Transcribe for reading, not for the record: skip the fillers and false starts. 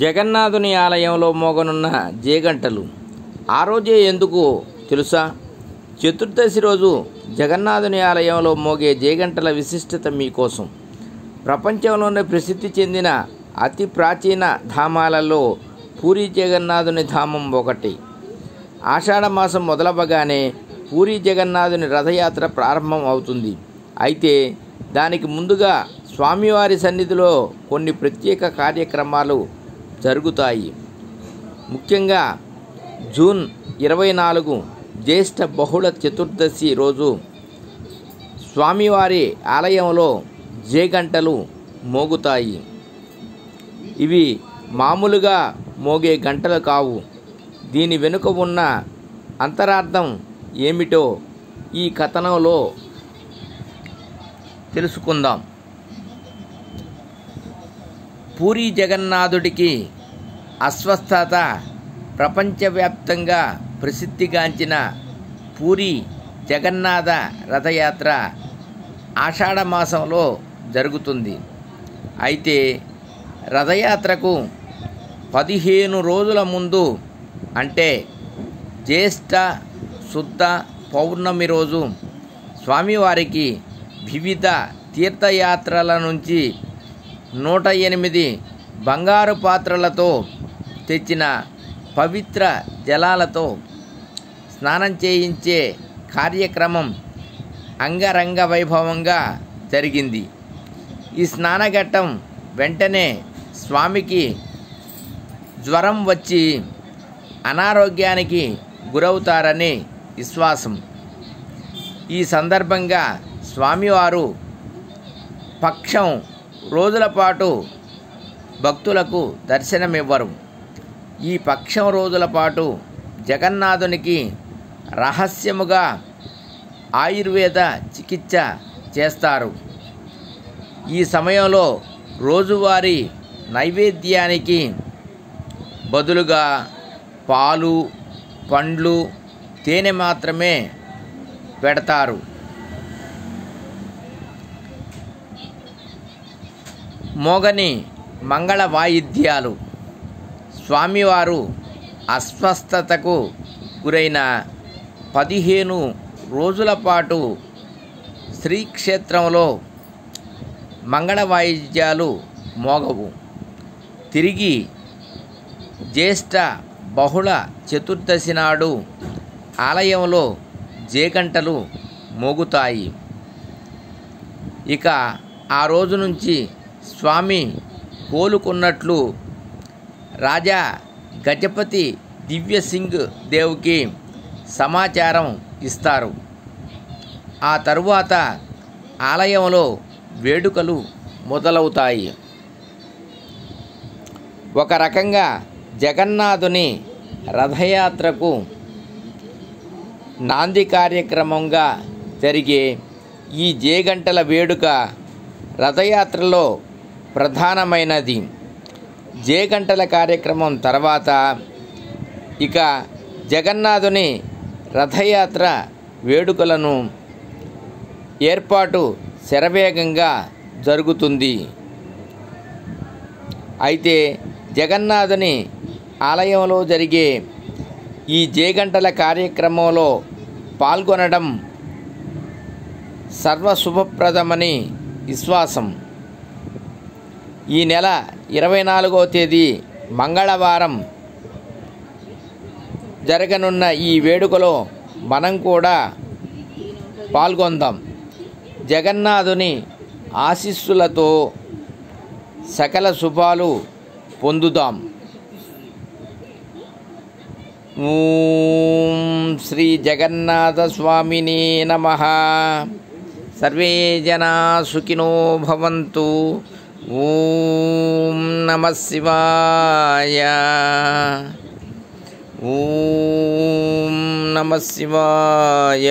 జగన్నాథుని ఆలయంలో మోగనున్న జేగంటలు ఆ రోజే ఎందుకు తెలుసా? చతుర్దశి రోజు జగన్నాథుని ఆలయంలో మోగే జేగంటల విశిష్టత మీకోసం. ప్రపంచంలోనే ప్రసిద్ధి చెందిన అతి ప్రాచీన ధామాలలో పూరీ జగన్నాథుని ధామం ఒకటి. ఆషాఢమాసం మొదలవగానే పూరీ జగన్నాథుని రథయాత్ర ప్రారంభం అవుతుంది. అయితే దానికి ముందుగా స్వామివారి సన్నిధిలో కొన్ని ప్రత్యేక కార్యక్రమాలు జరుగుతాయి. ముఖ్యంగా జూన్ 24 జ్యేష్ఠ బహుళ చతుర్దశి రోజు స్వామివారి ఆలయంలో జేగంటలు మోగుతాయి. ఇవి మామూలుగా మోగే గంటలు కావు. దీని వెనుక ఉన్న అంతరార్థం ఏమిటో ఈ కథనంలో తెలుసుకుందాం. పూరీ జగన్నాథుడికి అస్వస్థత ప్రపంచవ్యాప్తంగా ప్రసిద్ధిగాంచిన పూరీ జగన్నాథ రథయాత్ర ఆషాఢమాసంలో జరుగుతుంది. అయితే రథయాత్రకు 15 రోజుల ముందు అంటే జ్యేష్ఠ శుద్ధ పౌర్ణమి రోజు స్వామివారికి వివిధ తీర్థయాత్రల నుంచి 108 బంగారు పాత్రలతో తెచ్చిన పవిత్ర జలాలతో స్నానం చేయించే కార్యక్రమం అంగరంగ వైభవంగా జరిగింది. ఈ స్నానఘట్టం వెంటనే స్వామికి జ్వరం వచ్చి అనారోగ్యానికి గురవుతారని విశ్వాసం. ఈ సందర్భంగా స్వామివారు పక్షం రోజుల పాటు భక్తులకు దర్శనమివ్వరు. ఈ పక్షం రోజుల పాటు జగన్నాథునికి రహస్యముగా ఆయుర్వేద చికిత్స చేస్తారు. ఈ సమయంలో రోజువారీ నైవేద్యానికి బదులుగా పాలు, పండ్లు, తేనె మాత్రమే పెడతారు. మోగని మంగళ వాయిద్యాలు. స్వామివారు అస్వస్థతకు గురైన 15 రోజుల పాటు శ్రీక్షేత్రంలో మంగళ వాయిద్యాలు మోగవు. తిరిగి జ్యేష్ఠ బహుళ చతుర్దశి నాడు ఆలయంలో జేగంటలు మోగుతాయి. ఇక ఆ రోజు నుంచి స్వామి కోలుకున్నట్లు రాజా గజపతి దివ్యసింగ్ దేవుకి సమాచారం ఇస్తారు. ఆ తరువాత ఆలయంలో వేడుకలు మొదలవుతాయి. ఒక రకంగా జగన్నాథుని రథయాత్రకు నాంది కార్యక్రమంగా జరిగే ఈ జేగంటల వేడుక రథయాత్రలో ప్రధానమైనది. జేగంటల కార్యక్రమం తర్వాత ఇక జగన్నాథుని రథయాత్ర వేడుకలను ఏర్పాటు శరవేగంగా జరుగుతుంది. అయితే జగన్నాథుని ఆలయంలో జరిగే ఈ జేగంటల కార్యక్రమంలో పాల్గొనడం సర్వశుభప్రదమని విశ్వాసం. ఈ నెల 24వ తేదీ మంగళవారం జరగనున్న ఈ వేడుకలో మనం కూడా పాల్గొందాం. జగన్నాథుని ఆశీస్సులతో సకల శుభాలు పొందుదాం. ఓం శ్రీ జగన్నాథ స్వామినే నమః. సర్వే జనా సుఖినో భవంతు. ఓం నమః శివాయ. ఓం నమః శివాయ.